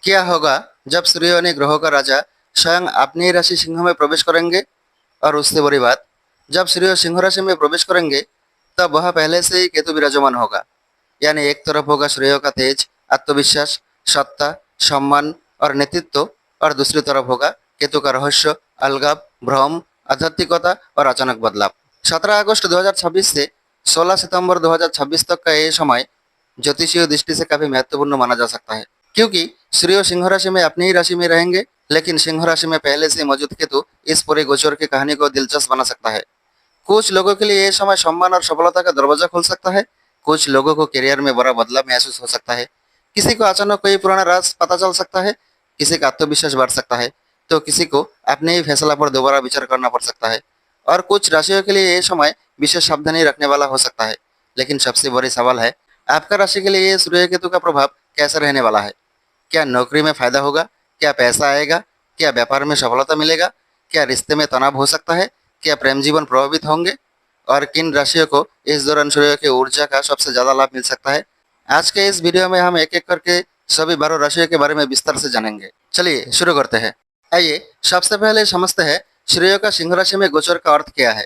क्या होगा जब सूर्य यानी ग्रहों का राजा स्वयं अपनी ही राशि सिंह में प्रवेश करेंगे? और उससे बड़ी बात, जब सूर्य सिंह राशि में प्रवेश करेंगे तब वह पहले से ही केतु विराजमान होगा। यानी एक तरफ होगा सूर्य का तेज, आत्मविश्वास, सत्ता, सम्मान और नेतृत्व, और दूसरी तरफ होगा केतु का रहस्य, अलगाव, भ्रम, आध्यात्मिकता और अचानक बदलाव। 17 अगस्त 2026 से 16 सितंबर 2026 तक का ये समय ज्योतिषीय दृष्टि से काफी महत्वपूर्ण माना जा सकता है, क्योंकि सूर्य सिंह राशि में अपनी ही राशि में रहेंगे, लेकिन सिंह राशि में पहले से मौजूद केतु इस पूरे गोचर की कहानी को दिलचस्प बना सकता है। कुछ लोगों के लिए ये समय सम्मान और सफलता का दरवाजा खोल सकता है, कुछ लोगों को करियर में बड़ा बदलाव महसूस हो सकता है, किसी को अचानक कोई पुराना राज पता चल सकता है, किसी का आत्मविश्वास बढ़ सकता है, तो किसी को अपने ही फैसला पर दोबारा विचार करना पड़ सकता है। और कुछ राशियों के लिए ये समय विशेष सावधानी रखने वाला हो सकता है। लेकिन सबसे बड़ी सवाल है, आपका राशि के लिए ये सूर्य केतु का प्रभाव कैसा रहने वाला है? क्या नौकरी में फायदा होगा? क्या पैसा आएगा? क्या व्यापार में सफलता मिलेगा? क्या रिश्ते में तनाव हो सकता है? क्या प्रेम जीवन प्रभावित होंगे? और किन राशियों को इस दौरान सूर्य की ऊर्जा का सबसे ज्यादा लाभ मिल सकता है? आज के इस वीडियो में हम एक एक करके सभी 12 राशियों के बारे में विस्तार से जानेंगे। चलिए शुरू करते हैं। आइए सबसे पहले समझते हैं सूर्य का सिंह राशि में गोचर का अर्थ क्या है।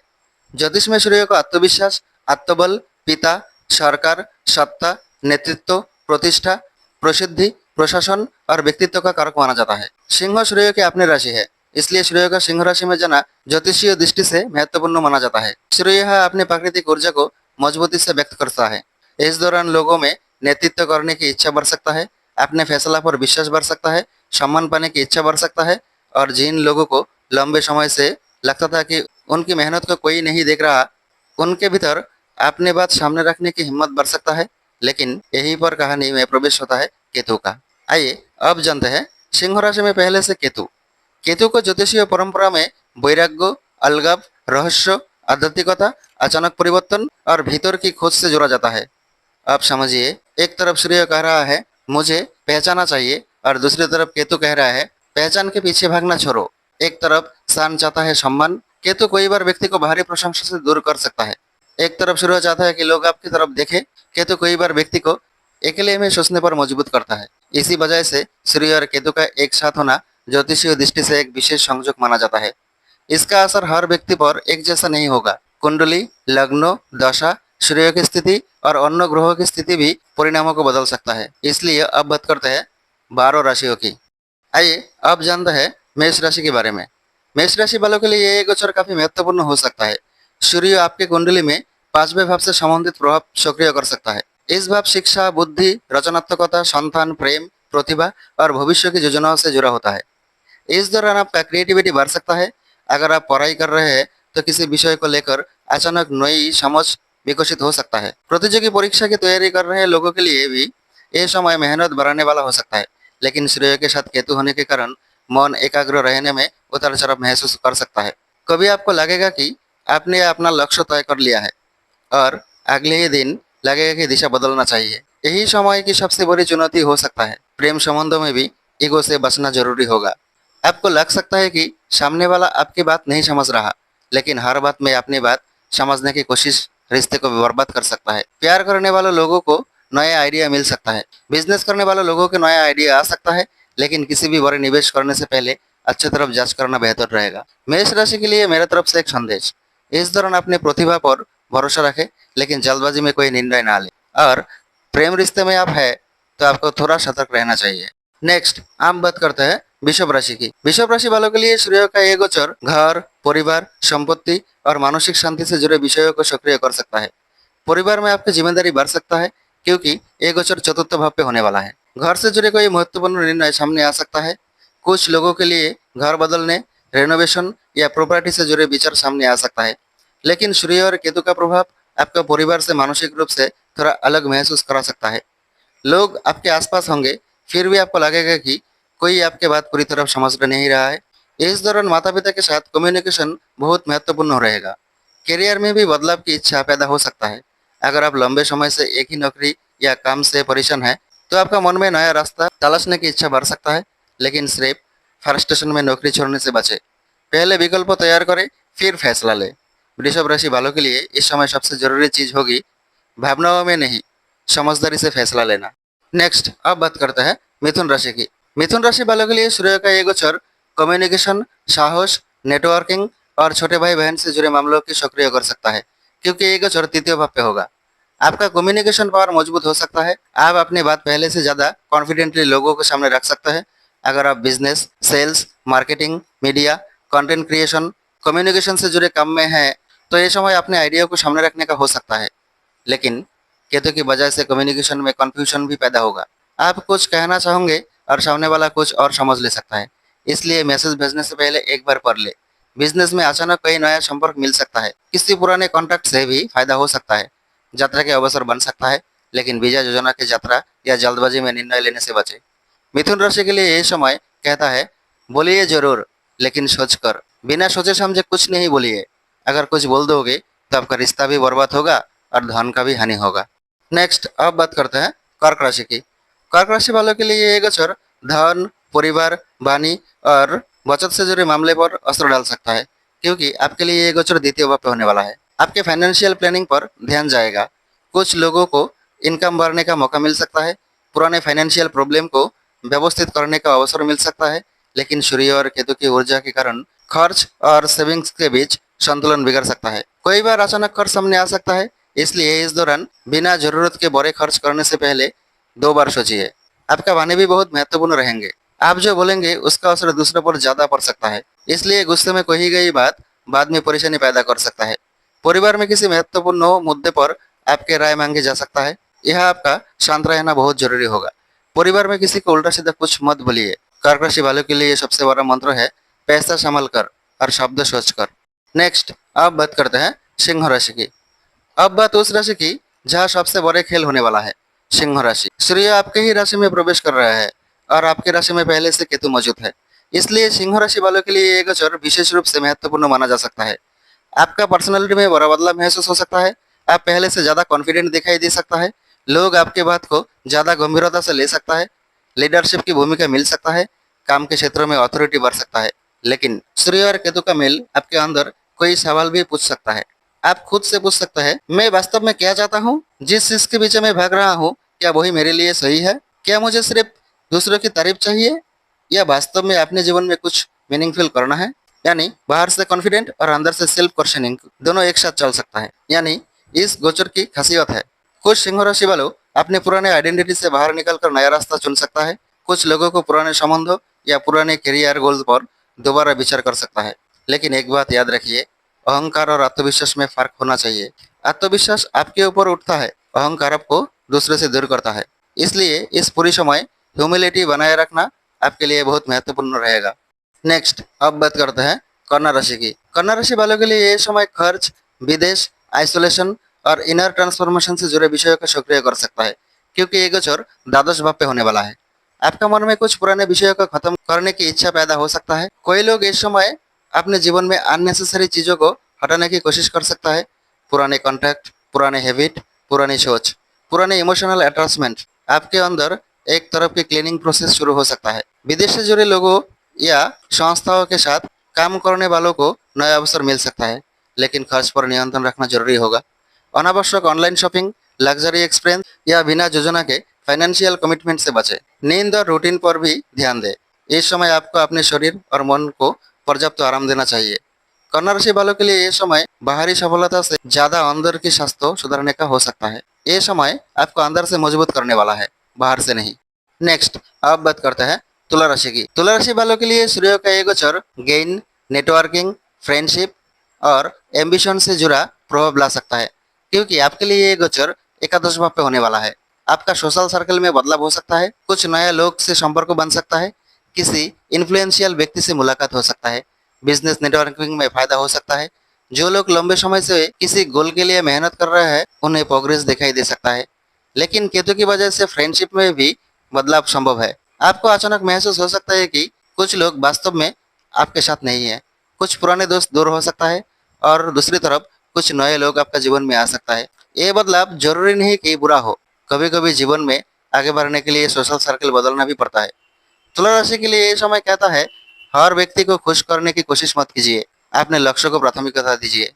ज्योतिष में सूर्य को आत्मविश्वास, आत्मबल, पिता, सरकार, सत्ता, नेतृत्व, प्रतिष्ठा, प्रसिद्धि, प्रशासन और व्यक्तित्व का कारक माना जाता है। सिंह सूर्य की अपनी राशि है, इसलिए सूर्य का सिंह राशि में जाना ज्योतिषीय दृष्टि से महत्वपूर्ण माना जाता है। सूर्य यह अपनी प्राकृतिक ऊर्जा को मजबूती से व्यक्त करता है। इस दौरान लोगों में नेतृत्व करने की इच्छा बढ़ सकता है, अपने फैसला पर विश्वास बढ़ सकता है, सम्मान पाने की इच्छा बढ़ सकता है, और जिन लोगों को लंबे समय से लगता था कि उनकी मेहनत को कोई नहीं देख रहा, उनके भीतर अपने बात सामने रखने की हिम्मत बढ़ सकता है। लेकिन यहीं पर कहानी में प्रवेश होता है केतु का। आइए अब जानते हैं सिंह राशि में पहले से केतु। केतु को ज्योतिषीय परंपरा में वैराग्य, अलगाव, रहस्य, आध्यात्मिकता, अचानक परिवर्तन और भीतर की खोज से जोड़ा जाता है। अब समझिए, एक तरफ सूर्य कह रहा है मुझे पहचाना चाहिए, और दूसरी तरफ केतु कह रहा है पहचान के पीछे भागना छोड़ो। एक तरफ सान चाहता है सम्मान, केतु कई बार व्यक्ति को बाहरी प्रशंसा से दूर कर सकता है। एक तरफ सूर्य चाहता है कि लोग आपकी तरफ देखें, केतु कई बार व्यक्ति को अकेले में सोचने पर मजबूत करता है। इसी वजह से सूर्य और केतु का एक साथ होना ज्योतिषीय दृष्टि से एक विशेष संयोग माना जाता है। इसका असर हर व्यक्ति पर एक जैसा नहीं होगा। कुंडली, लग्न, दशा, सूर्य की स्थिति और अन्य ग्रहों की स्थिति भी परिणामों को बदल सकता है। इसलिए अब बात करते हैं 12 राशियों की। आइए अब जानते हैं मेष राशि के बारे में। मेष राशि वालों के लिए ये गोचर काफी महत्वपूर्ण हो सकता है। सूर्य आपके कुंडली में 5वें भाव से संबंधित प्रभाव सक्रिय कर सकता है। इस भाव शिक्षा, बुद्धि, रचनात्मकता, संतान, प्रेम, प्रतिभा और भविष्य की योजनाओं से जुड़ा होता है। इस दौरान आपका क्रिएटिविटी बढ़ सकता है। अगर आप पढ़ाई कर रहे हैं तो किसी विषय को लेकर अचानक नई समझ विकसित हो सकता है। प्रतियोगी परीक्षा की तैयारी कर रहे लोगों के लिए भी ये समय मेहनत बढ़ाने वाला हो सकता है। लेकिन सूर्य के साथ केतु होने के कारण मन एकाग्र रहने में उतार चढ़ाव महसूस कर सकता है। कभी आपको लगेगा कि आपने अपना लक्ष्य तय कर लिया है, और अगले ही दिन लगेगा कि दिशा बदलना चाहिए। यही समय की सबसे बड़ी चुनौती हो सकता है। प्रेम संबंधों में भी ईगो से बचना जरूरी होगा। आपको लग सकता है कि सामने वाला आपकी बात नहीं समझ रहा, लेकिन हर बात में अपनी बात समझने की कोशिश रिश्ते को बर्बाद कर सकता है। प्यार करने वाले लोगों को नया आइडिया मिल सकता है। बिजनेस करने वाले लोगों को नया आइडिया आ सकता है, लेकिन किसी भी बड़े निवेश करने से पहले अच्छी तरफ जांच करना बेहतर रहेगा। मेष राशि के लिए मेरे तरफ से एक संदेश, इस दौरान अपनी प्रतिभा पर भरोसा रखें, लेकिन जल्दबाजी में कोई निर्णय ना ले। और प्रेम रिश्ते में आप है तो आपको थोड़ा सतर्क रहना चाहिए। नेक्स्ट हम बात करते हैं वृषभ राशि की। वृषभ राशि वालों के लिए सूर्य का ये गोचर घर, परिवार, संपत्ति और मानसिक शांति से जुड़े विषयों को सक्रिय कर सकता है। परिवार में आपकी जिम्मेदारी बढ़ सकता है, क्योंकि ये गोचर चतुर्थ भाव पे होने वाला है। घर से जुड़े कोई महत्वपूर्ण निर्णय सामने आ सकता है। कुछ लोगों के लिए घर बदलने, रेनोवेशन या प्रॉपर्टी से जुड़े विचार सामने आ सकता है। लेकिन सूर्य और केतु का प्रभाव आपका परिवार से मानसिक रूप से थोड़ा अलग महसूस करा सकता है। लोग आपके आसपास होंगे, फिर भी आपको लगेगा कि कोई आपके बात पूरी तरह समझ नहीं रहा है। इस दौरान माता पिता के साथ कम्युनिकेशन बहुत महत्वपूर्ण रहेगा। करियर में भी बदलाव की इच्छा पैदा हो सकता है। अगर आप लंबे समय से एक ही नौकरी या काम से परेशान हैं, तो आपका मन में नया रास्ता तलाशने की इच्छा बढ़ सकता है। लेकिन सिर्फ फ्रस्ट्रेशन में नौकरी छोड़ने से बचे। पहले विकल्प तैयार करें, फिर फैसला लें। वृषभ राशि वालों के लिए इस समय सबसे जरूरी चीज होगी भावनाओं में नहीं, समझदारी से फैसला लेना। नेक्स्ट अब बात करते हैं मिथुन राशि की। मिथुन राशि वालों के लिए सूर्य का ये गोचर कम्युनिकेशन, साहस, नेटवर्किंग और छोटे भाई बहन से जुड़े मामलों की सक्रिय कर सकता है, क्योंकि ये गोचर तृतीय भाव पे होगा। आपका कम्युनिकेशन पावर मजबूत हो सकता है। आप अपनी बात पहले से ज्यादा कॉन्फिडेंटली लोगों के सामने रख सकते हैं। अगर आप business, sales, marketing, media, content creation, communication से जुड़े काम में हैं, तो ये समय अपने आइडिया को सामने रखने का हो सकता है। लेकिन केतु की वजह से कम्युनिकेशन में कंफ्यूजन भी पैदा होगा। आप कुछ कहना चाहोगे और सामने वाला कुछ और समझ ले सकता है, इसलिए मैसेज भेजने से पहले एक बार पढ़ ले। बिजनेस में अचानक कोई नया संपर्क मिल सकता है, किसी पुराने कॉन्टैक्ट से भी फायदा हो सकता है। यात्रा के अवसर बन सकता है, लेकिन वीजा योजना की यात्रा या जल्दबाजी में निर्णय लेने से बचे। मिथुन राशि के लिए ये समय कहता है, बोलिए जरूर, लेकिन सोच कर। बिना सोचे समझे कुछ नहीं बोलिए। अगर कुछ बोल दोगे तो आपका रिश्ता भी बर्बाद होगा और धन का भी हानि होगा। नेक्स्ट अब बात करते हैं कर्क राशि की। कर्क राशि वालों के लिए ये गोचर धन, परिवार, वाणी और बचत से जुड़े मामले पर असर डाल सकता है, क्योंकि आपके लिए ये गोचर द्वितीय भाव पे होने वाला है। आपके फाइनेंशियल प्लानिंग पर ध्यान जाएगा। कुछ लोगों को इनकम बढ़ने का मौका मिल सकता है। पुराने फाइनेंशियल प्रॉब्लम को व्यवस्थित करने का अवसर मिल सकता है, लेकिन सूर्य और केतु की ऊर्जा के कारण खर्च और सेविंग्स के बीच संतुलन बिगड़ सकता है। कई बार अचानक खर्च सामने आ सकता है, इसलिए इस दौरान बिना जरूरत के बड़े खर्च करने से पहले 2 बार सोचिए। आपका वाणी भी बहुत महत्वपूर्ण रहेंगे। आप जो बोलेंगे उसका असर दूसरों पर ज्यादा पड़ सकता है, इसलिए गुस्से में कही गई बात बाद में परेशानी पैदा कर सकता है। परिवार में किसी महत्वपूर्ण मुद्दे पर आपके राय मांगे जा सकता है। यह आपका शांत रहना बहुत जरूरी होगा। परिवार में किसी को उल्टा सीधा कुछ मत बोलिए। कर्क राशि वालों के लिए सबसे बड़ा मंत्र है, पैसा संभाल कर और शब्द सोच कर। नेक्स्ट अब बात करते हैं सिंह राशि की। अब बात उस राशि की जहाँ सबसे बड़े खेल होने वाला है, सिंह राशि। सूर्य आपके ही राशि में प्रवेश कर रहा है और आपके राशि में पहले से केतु मौजूद है, इसलिए सिंह राशि वालों के लिए ये गोचर विशेष रूप से महत्वपूर्ण माना जा सकता है। आपका पर्सनालिटी में बड़ा बदलाव महसूस हो सकता है। आप पहले से ज्यादा कॉन्फिडेंट दिखाई दे सकता है। लोग आपके बात को ज्यादा गंभीरता से ले सकता है। लीडरशिप की भूमिका मिल सकता है। काम के क्षेत्रों में अथॉरिटी बढ़ सकता है। लेकिन सूर्य और केतु का मेल आपके अंदर कोई सवाल भी पूछ सकता है। आप खुद से पूछ सकते हैं, मैं वास्तव में क्या चाहता हूँ? जिस चीज के पीछे मैं भाग रहा हूँ, क्या वही मेरे लिए सही है? क्या मुझे सिर्फ दूसरों की तारीफ चाहिए, या वास्तव में अपने जीवन में कुछ मीनिंगफुल करना है? यानी बाहर से कॉन्फिडेंट और अंदर से सेल्फ क्वेश्चनिंग दोनों एक साथ चल सकता है। यानी इस गोचर की खासियत है। कुछ सिंह राशि वालों अपने पुराने आइडेंटिटी से बाहर निकलकर नया रास्ता चुन सकता है। कुछ लोगों को पुराने संबंधों या पुराने करियर गोल्स पर दोबारा विचार कर सकता है। लेकिन एक बात याद रखिए, अहंकार और आत्मविश्वास में फर्क होना चाहिए। आत्मविश्वास आपके ऊपर उठता है, अहंकार आपको दूसरे से दूर करता है। इसलिए इस पूरी समय ह्यूमिलिटी बनाए रखना आपके लिए बहुत महत्वपूर्ण रहेगा। नेक्स्ट अब बात करते हैं कन्या राशि की। कन्या राशि वालों के लिए ये समय खर्च, विदेश, आइसोलेशन और इनर ट्रांसफॉर्मेशन से जुड़े विषयों को सक्रिय कर सकता है, क्योंकि ये गोचर द्वादश भाव पे होने वाला है। आपका मन में कुछ पुराने विषयों को खत्म करने की इच्छा पैदा हो सकता है। कोई लोग इस समय अपने जीवन में अननेसेसरी चीजों को हटाने की कोशिश कर सकता है। पुराने कॉन्टैक्ट, पुराने हैबिट, पुरानी सोच, पुराने इमोशनल अटैचमेंट, आपके अंदर एक तरफ की क्लीनिंग प्रोसेस शुरू हो सकता है। विदेश से जुड़े लोगों या संस्थाओं के साथ काम करने वालों को नया अवसर मिल सकता है, लेकिन खर्च पर नियंत्रण रखना जरूरी होगा। अनावश्यक ऑनलाइन शॉपिंग, लग्जरी एक्सपीरियंस या बिना योजना के फाइनेंशियल कमिटमेंट से बचे। नींद और रूटीन पर भी ध्यान दें। इस समय आपको अपने शरीर और मन को पर्याप्त आराम देना चाहिए। कन्या राशि वालों के लिए ये समय बाहरी सफलता से ज्यादा अंदर की स्वास्थ्य सुधारने का हो सकता है। ये समय आपको अंदर से मजबूत करने वाला है, बाहर से नहीं। नेक्स्ट अब बात करते हैं तुला राशि की। तुला राशि वालों के लिए सूर्य का ये गोचर गेन, नेटवर्किंग, फ्रेंडशिप और एम्बिशन से जुड़ा प्रभाव ला सकता है, क्योंकि आपके लिए ये गोचर एकादश भाव पे होने वाला है। आपका सोशल सर्कल में बदलाव हो सकता है। कुछ नए लोग से संपर्क बन सकता है। किसी इन्फ्लुएंशियल व्यक्ति से मुलाकात हो सकता है। बिजनेस नेटवर्किंग में फायदा हो सकता है। जो लोग लंबे समय से किसी गोल के लिए मेहनत कर रहे हैं, उन्हें प्रोग्रेस दिखाई दे सकता है। लेकिन केतु की वजह से फ्रेंडशिप में भी बदलाव संभव है। आपको अचानक महसूस हो सकता है कि कुछ लोग वास्तव में आपके साथ नहीं है। कुछ पुराने दोस्त दूर हो सकता है और दूसरी तरफ कुछ नए लोग आपका जीवन में आ सकता है। ये बदलाव जरूरी नहीं कि बुरा हो। कभी कभी जीवन में आगे बढ़ने के लिए सोशल सर्कल बदलना भी पड़ता है। तुला राशि के लिए ये समय कहता है, हर व्यक्ति को खुश करने की कोशिश मत कीजिए। अपने लक्ष्य को प्राथमिकता दीजिए।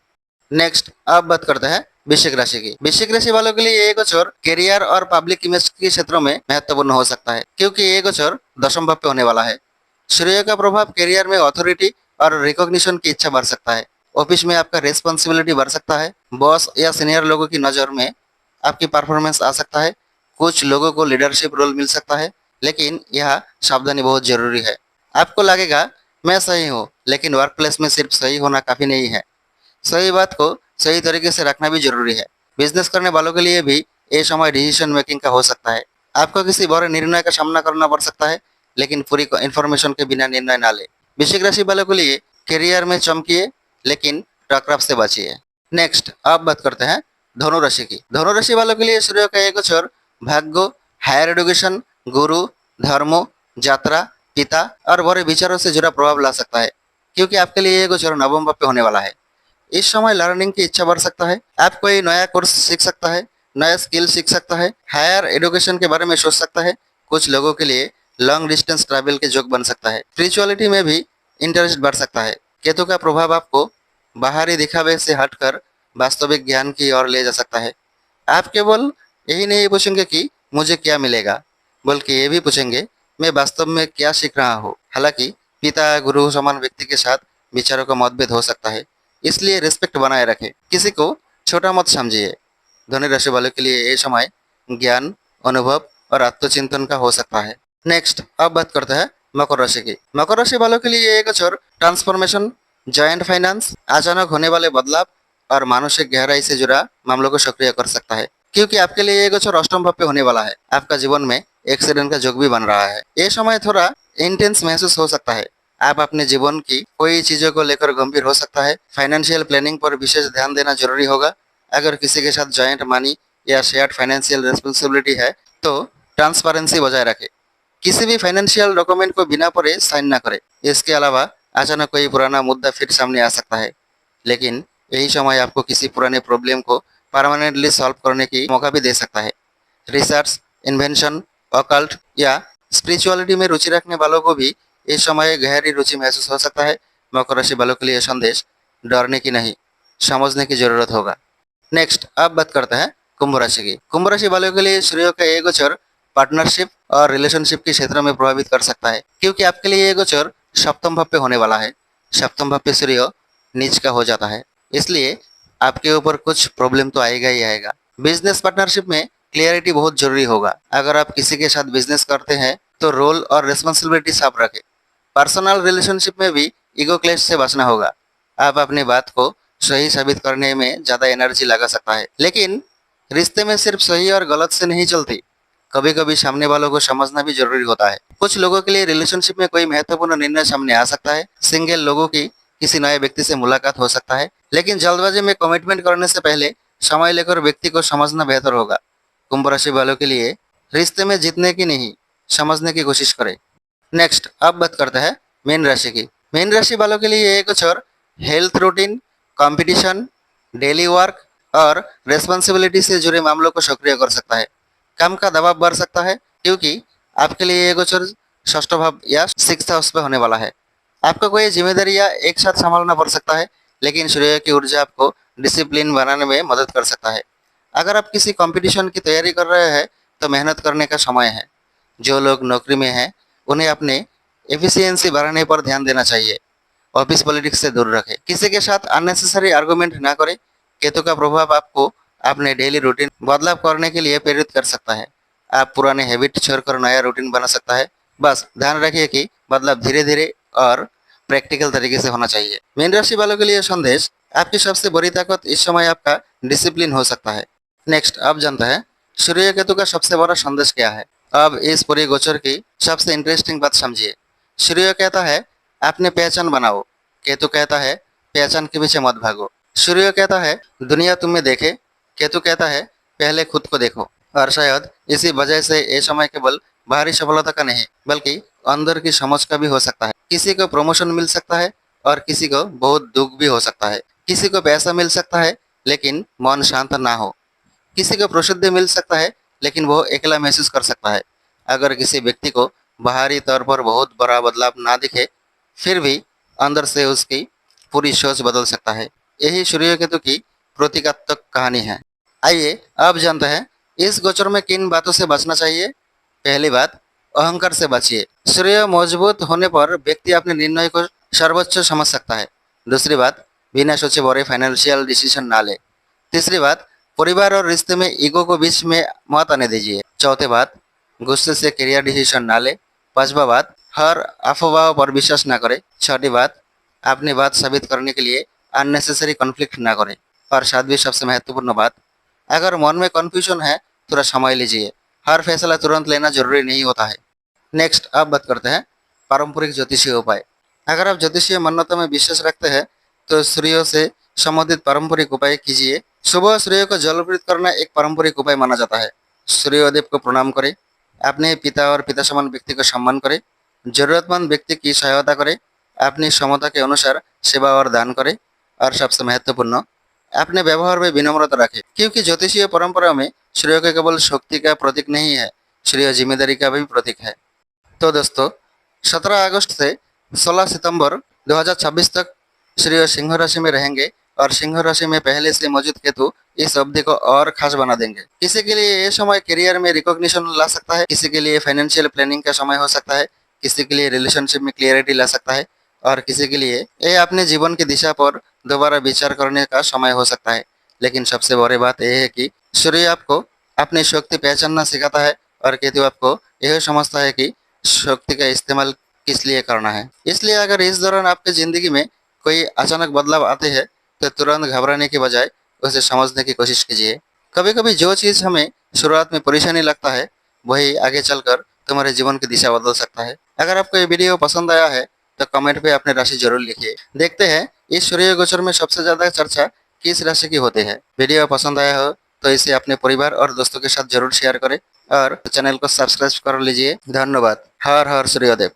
नेक्स्ट अब बात करते हैं वृश्चिक राशि वालों के लिए ये गोचर करियर और पब्लिक इमेज के क्षेत्रों में महत्वपूर्ण हो सकता है, क्योंकि ये गोचर दशम भाव पे होने वाला है। सूर्य का प्रभाव करियर में अथॉरिटी और रिकॉग्निशन की इच्छा बढ़ सकता है। ऑफिस में आपका रिस्पॉन्सिबिलिटी बढ़ सकता है। बॉस या सीनियर लोगों की नज़र में आपकी परफॉर्मेंस आ सकता है। कुछ लोगों को लीडरशिप रोल मिल सकता है, लेकिन यह सावधानी बहुत जरूरी है। आपको लगेगा मैं सही हूँ, लेकिन वर्क प्लेस में सिर्फ सही होना काफ़ी नहीं है। सही बात को सही तरीके से रखना भी जरूरी है। बिजनेस करने वालों के लिए भी ये समय डिसीजन मेकिंग का हो सकता है। आपको किसी बड़े निर्णय का सामना करना पड़ सकता है, लेकिन पूरी इन्फॉर्मेशन के बिना निर्णय ना ले। वृश्चिक राशि वालों के लिए करियर में चमकिए, लेकिन टकराव से बचिए। नेक्स्ट अब बात करते हैं धनु राशि की। धनु राशि वालों के लिए सूर्य का एक गोचर भाग्य, हायर एजुकेशन, गुरु, धर्म, यात्रा, पिता और बड़े विचारों से जुड़ा प्रभाव ला सकता है, क्योंकि आपके लिए ये गोचर नवम भाव पे होने वाला है। इस समय लर्निंग की इच्छा बढ़ सकता है। आप कोई नया कोर्स सीख सकता है, नया स्किल सीख सकता है, हायर एजुकेशन के बारे में सोच सकता है। कुछ लोगों के लिए लॉन्ग डिस्टेंस ट्रैवल के जोग बन सकता है। स्पिरिचुअलिटी में भी इंटरेस्ट बढ़ सकता है। केतु का प्रभाव आपको बाहरी दिखावे से हटकर वास्तविक ज्ञान की ओर ले जा सकता है। आप केवल यही नहीं पूछेंगे कि मुझे क्या मिलेगा, बल्कि ये भी पूछेंगे मैं वास्तव में क्या सीख रहा हूँ। हालांकि पिता गुरु समान व्यक्ति के साथ विचारों का मतभेद हो सकता है, इसलिए रिस्पेक्ट बनाए रखें। किसी को छोटा मत समझिए। धनु राशि वालों के लिए ये समय ज्ञान, अनुभव और आत्मचिंतन का हो सकता है। नेक्स्ट अब बात करते हैं मकर राशि की। मकर राशि वालों के लिए एक गोचर ट्रांसफॉर्मेशन, जॉइंट फाइनेंस, अचानक होने वाले बदलाव और मानसिक गहराई से जुड़ा मामलों को सक्रिय कर सकता है, क्योंकि आपके लिए ये गोचर अष्टम भाव पे होने वाला है। आपका जीवन में एक्सीडेंट का जोग भी बन रहा है। ये समय थोड़ा इंटेंस महसूस हो सकता है। आप अपने जीवन की कोई चीजों को लेकर गंभीर हो सकता है। फाइनेंशियल प्लानिंग पर विशेष ध्यान देना जरूरी होगा। अगर किसी के साथ जॉइंट मनी या शेयर्ड फाइनेंशियल रिस्पॉन्सिबिलिटी है, तो ट्रांसपेरेंसी बजाय रखें। किसी भी फाइनेंशियल डॉक्यूमेंट को बिना पढ़े साइन ना करें। इसके अलावा अचानक कोई पुराना मुद्दा फिर सामने आ सकता है, लेकिन यही समय आपको किसी पुराने प्रॉब्लम को परमानेंटली सॉल्व करने की मौका भी दे सकता है। रिसर्च, इन्वेंशन, ऑकल्ट या स्पिरिचुअलिटी में रुचि रखने वालों को भी इस समय गहरी रुचि महसूस हो सकता है। मकर राशि वालों के लिए संदेश डरने की नहीं, समझने की जरूरत होगा। नेक्स्ट अब बात करते हैं कुंभ राशि की। कुंभ राशि वालों के लिए सूर्य का ये गोचर पार्टनरशिप और रिलेशनशिप के क्षेत्र में प्रभावित कर सकता है, क्योंकि आपके लिए ये गोचर सप्तम भाव पे होने वाला है। सप्तम भाव पे सूर्य नीच का हो जाता है, इसलिए आपके ऊपर कुछ प्रॉब्लम तो आएगा ही आएगा। बिजनेस पार्टनरशिप में क्लियरिटी बहुत जरूरी होगा। अगर आप किसी के साथ बिजनेस करते हैं तो रोल और रिस्पॉन्सिबिलिटी साफ रखें। पर्सनल रिलेशनशिप में भी ईगो क्लैश से बचना होगा। आप अपनी बात को सही साबित करने में ज्यादा एनर्जी लगा सकता है, लेकिन रिश्ते में सिर्फ सही और गलत से नहीं चलती। कभी कभी सामने वालों को समझना भी जरूरी होता है। कुछ लोगों के लिए रिलेशनशिप में कोई महत्वपूर्ण निर्णय सामने आ सकता है। सिंगल लोगों की किसी नए व्यक्ति से मुलाकात हो सकता है, लेकिन जल्दबाजी में कमिटमेंट करने से पहले समय लेकर व्यक्ति को समझना बेहतर होगा। कुंभ राशि वालों के लिए रिश्ते में जीतने की नहीं, समझने की कोशिश करें। नेक्स्ट अब बात करते हैं मीन राशि की। मीन राशि वालों के लिए एक गोचर health routine, competition, daily work और रेस्पॉन्सिबिलिटी से जुड़े मामलों को सक्रिय कर सकता है। काम का दबाव बढ़ सकता है, क्योंकि आपके लिए ये गोचर षष्ठ भाव या सिक्स्थ हाउस पे होने वाला है। आपको कोई जिम्मेदारी या एक साथ संभालना पड़ सकता है, लेकिन सूर्य की ऊर्जा आपको डिसिप्लिन बनाने में मदद कर सकता है। अगर आप किसी कंपटीशन की तैयारी कर रहे हैं तो मेहनत करने का समय है। जो लोग नौकरी में हैं उन्हें अपने एफिशिएंसी बढ़ाने पर ध्यान देना चाहिए। ऑफिस पॉलिटिक्स से दूर रखें। किसी के साथ अननेसेसरी आर्गुमेंट ना करें। केतु का प्रभाव आपको अपने डेली रूटीन बदलाव करने के लिए प्रेरित कर सकता है। आप पुराने हैबिट छोड़कर नया रूटीन बना सकता है। बस ध्यान रखिए कि बदलाव धीरे धीरे और प्रैक्टिकल तरीके से होना चाहिए। मीन राशि वालों के लिए संदेश, आपकी सबसे बड़ी ताकत इस समय आपका डिसिप्लिन हो सकता है। नेक्स्ट अब जानते हैं सूर्य केतु का सबसे बड़ा संदेश क्या है। अब इस पूरे गोचर की सबसे इंटरेस्टिंग बात समझिए। सूर्य कहता है अपने पहचान बनाओ, केतु कहता है पहचान के पीछे मत भागो। सूर्य कहता है दुनिया तुम्हें देखे, केतु कहता है पहले खुद को देखो। और शायद इसी वजह से ये समय केवल बाहरी सफलता का नहीं, बल्कि अंदर की समझ का भी हो सकता है। किसी को प्रमोशन मिल सकता है और किसी को बहुत दुख भी हो सकता है। किसी को पैसा मिल सकता है लेकिन मन शांत ना हो। किसी को प्रसिद्धि मिल सकता है लेकिन वो अकेला महसूस कर सकता है। अगर किसी व्यक्ति को बाहरी तौर पर बहुत बड़ा बदलाव ना दिखे, फिर भी अंदर से उसकी पूरी सोच बदल सकता है। यही सूर्य केतु की प्रतीकात्मक कहानी है। आइए अब जानते हैं इस गोचर में किन बातों से बचना चाहिए। पहली बात, अहंकार से बचिए। सूर्य मजबूत होने पर व्यक्ति अपने निर्णय को सर्वोच्च समझ सकता है। दूसरी बात, बिना सोचे बड़े फाइनेंशियल डिसीजन ना ले। तीसरी बात, परिवार और रिश्ते में ईगो को बीच में मत आने दीजिए। चौथी बात, गुस्से से करियर डिसीजन ना ले। पांचवा बात, हर अफवाह पर विश्वास ना करें। छठी बात, अपनी बात साबित करने के लिए अननेसेसरी कॉन्फ्लिक्ट ना करें। और सातवीं सबसे महत्वपूर्ण बात, अगर मन में कन्फ्यूजन है थोड़ा समय लीजिए। हर फैसला तुरंत लेना जरूरी नहीं होता है। नेक्स्ट अब बात करते हैं पारंपरिक ज्योतिषीय उपाय। अगर आप ज्योतिषीय मान्यता में विश्वास रखते हैं तो सूर्य से संबंधित पारंपरिक उपाय कीजिए। सुबह सूर्य को जल अर्पित करना एक पारंपरिक उपाय माना जाता है। सूर्यदेव को प्रणाम करें, अपने पिता और पिता समान व्यक्ति को सम्मान करें, जरूरतमंद व्यक्ति की सहायता करें, अपनी क्षमता के अनुसार सेवा और दान करें, और सबसे महत्वपूर्ण, अपने व्यवहार में विनम्रता रखें। क्योंकि ज्योतिषीय परंपरा में सूर्य को केवल शक्ति का प्रतीक नहीं है, सूर्य जिम्मेदारी का भी प्रतीक है। तो दोस्तों, 17 अगस्त से 16 सितंबर 2026 तक सूर्य सिंह राशि में रहेंगे और सिंह राशि में पहले से मौजूद केतु इस अवधि को और खास बना देंगे। किसी के लिए ये समय करियर में रिकॉग्निशन ला सकता है, किसी के लिए फाइनेंशियल प्लानिंग का समय हो सकता है, किसी के लिए रिलेशनशिप में क्लियरिटी ला सकता है, और किसी के लिए ये अपने जीवन की दिशा पर दोबारा विचार करने का समय हो सकता है। लेकिन सबसे बड़ी बात यह है कि सूर्य आपको अपनी शक्ति पहचानना सिखाता है और केतु आपको यह समझता है कि शक्ति का इस्तेमाल किस लिए करना है। इसलिए अगर इस दौरान आपकी जिंदगी में कोई अचानक बदलाव आते हैं तो तुरंत घबराने के बजाय उसे समझने की कोशिश कीजिए। कभी कभी जो चीज़ हमें शुरुआत में परेशानी लगता है वही आगे चलकर तुम्हारे जीवन की दिशा बदल सकता है। अगर आपको ये वीडियो पसंद आया है तो कमेंट पे अपनी राशि जरूर लिखिए। देखते हैं इस सूर्य गोचर में सबसे ज्यादा चर्चा किस राशि की होती है। वीडियो पसंद आया हो तो इसे अपने परिवार और दोस्तों के साथ जरूर शेयर करें और चैनल को सब्सक्राइब कर लीजिए। धन्यवाद। हर हर सूर्यदेव।